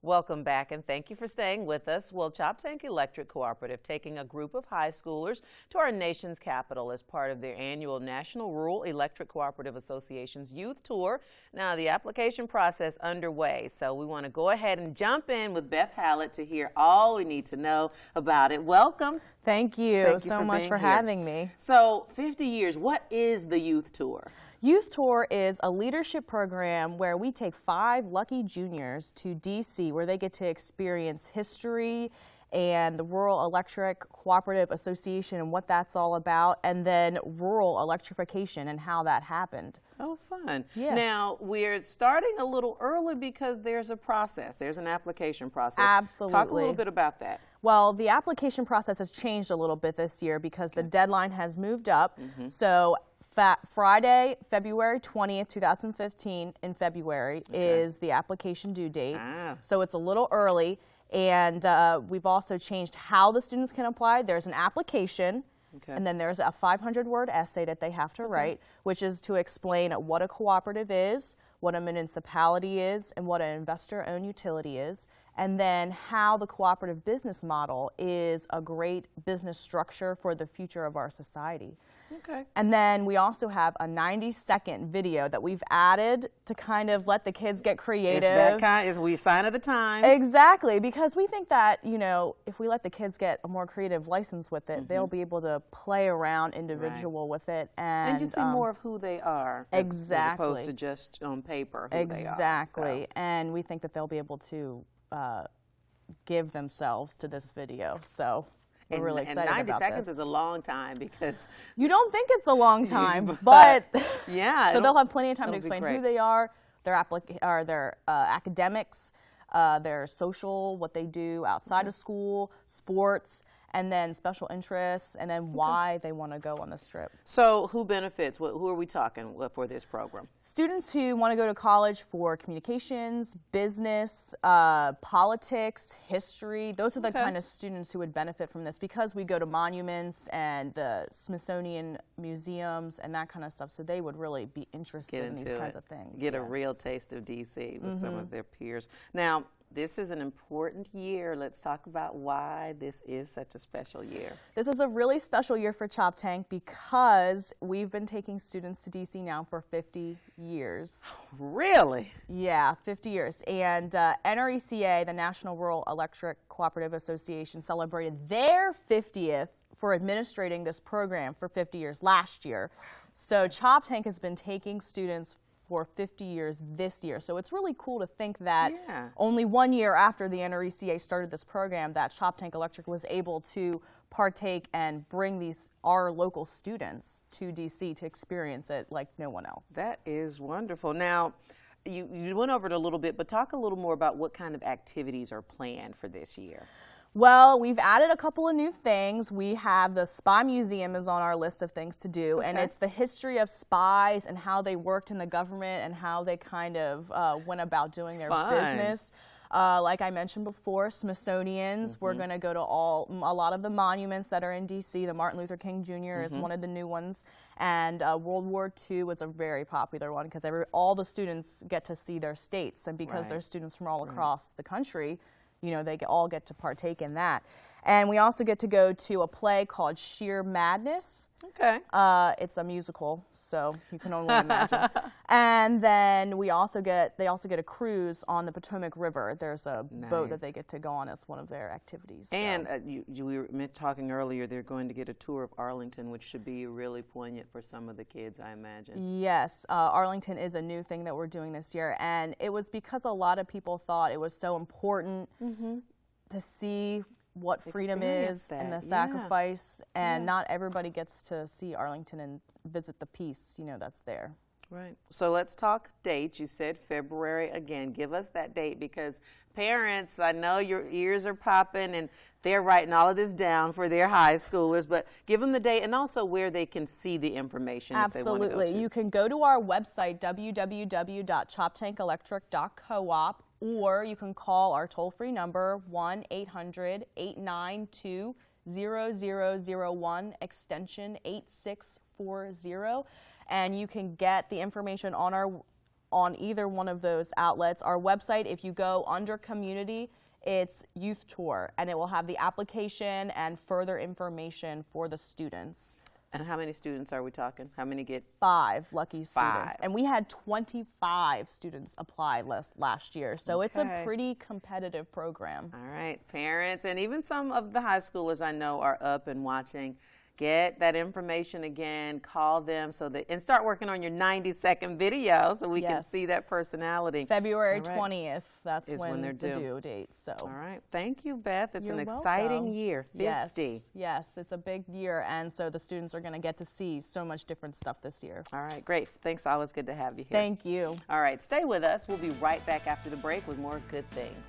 Welcome back, and thank you for staying with us. Well, Choptank Electric Cooperative taking a group of high schoolers to our nation's capital as part of their annual National Rural Electric Cooperative Association's Youth Tour. Now, the application process underway, so we want to go ahead and jump in with Beth Hallett to hear all we need to know about it. Welcome. Thank you so much for having me. So, 50 years, what is the Youth Tour? Youth Tour is a leadership program where we take 5 lucky juniors to D.C. where they get to experience history and the Rural Electric Cooperative Association and what that's all about, and then rural electrification and how that happened. Oh, fun. Yeah. Now, we're starting a little early because there's a process. There's an application process. Absolutely. Talk a little bit about that. Well, the application process has changed a little bit this year because the deadline has moved up. So Friday, February 20th, 2015, in February is the application due date. So it's a little early. And we've also changed how the students can apply. There's an application, and then there's a 500-word essay that they have to write, which is to explain what a cooperative is, what a municipality is, and what an investor-owned utility is, and then how the cooperative business model is a great business structure for the future of our society. And then we also have a 90-second video that we've added to kind of let the kids get creative. It's that kind, is we sign of the times. Exactly, because we think that, you know, if we let the kids get a more creative license with it, they'll be able to play around individual with it. And you see more of who they are. As opposed to just on paper who they are. Exactly, and we think that they'll be able to give themselves to this video. So we're really excited about this. And 90 seconds is a long time because... You don't think it's a long time, but yeah. So they'll have plenty of time to explain who they are, their academics, their social, what they do outside of school, sports, and then special interests, and then why they want to go on this trip. So who benefits? Who are we talking for this program? Students who want to go to college for communications, business, politics, history. Those are the kind of students who would benefit from this because we go to monuments and the Smithsonian museums and that kind of stuff, so they would really be interested in these kinds of things. Get a real taste of D.C. with some of their peers. Now, this is an important year. Let's talk about why this is such a special year. This is a really special year for Choptank because we've been taking students to D.C. now for 50 years. Really? Yeah, 50 years. And NRECA, the National Rural Electric Cooperative Association, celebrated their 50th for administrating this program for 50 years last year. So Choptank has been taking students for 50 years this year. So it's really cool to think that only 1 year after the NRECA started this program that Choptank Electric was able to partake and bring our local students to DC to experience it like no one else. That is wonderful. Now, you went over it a little bit, but talk a little more about what kind of activities are planned for this year. Well, we've added a couple of new things. We have the Spy Museum is on our list of things to do, and it's the history of spies and how they worked in the government and how they kind of went about doing their business. Like I mentioned before, Smithsonian's. We're going to go to a lot of the monuments that are in D.C. The Martin Luther King Jr. is one of the new ones, and World War II is a very popular one because all the students get to see their states, and because they're students from all across the country, you know, they all get to partake in that. And we also get to go to a play called Sheer Madness. It's a musical, so you can only imagine. And then they also get a cruise on the Potomac River. There's a boat that they get to go on as one of their activities. And we were talking earlier, they're going to get a tour of Arlington, which should be really poignant for some of the kids, I imagine. Yes, Arlington is a new thing that we're doing this year, and it was because a lot of people thought it was so important to see what freedom is and the sacrifice, and not everybody gets to see Arlington and visit the peace, you know, that's there. Right. So let's talk dates. You said February again. Give us that date because parents, I know your ears are popping and they're writing all of this down for their high schoolers, but give them the date and also where they can see the information. Absolutely. If they want to go to. You can go to our website, www.choptankelectric.coop, or you can call our toll-free number, 1-800-892-0001, extension 8640. And you can get the information on on either one of those outlets. Our website, if you go under community, it's Youth Tour, and it will have the application and further information for the students. And how many students are we talking? How many get? 5 lucky students. 5. And we had 25 students apply last year. So it's a pretty competitive program. All right, parents, and even some of the high schoolers I know are up and watching. Get that information again, call them and start working on your 90-second video so we can see that personality. February 20th, that's when they're the due date. So. All right, thank you, Beth. It's You're an exciting welcome. year, 50. Yes, it's a big year, and so the students are going to get to see so much different stuff this year. All right, great. Thanks, always good to have you here. Thank you. All right, stay with us. We'll be right back after the break with more good things.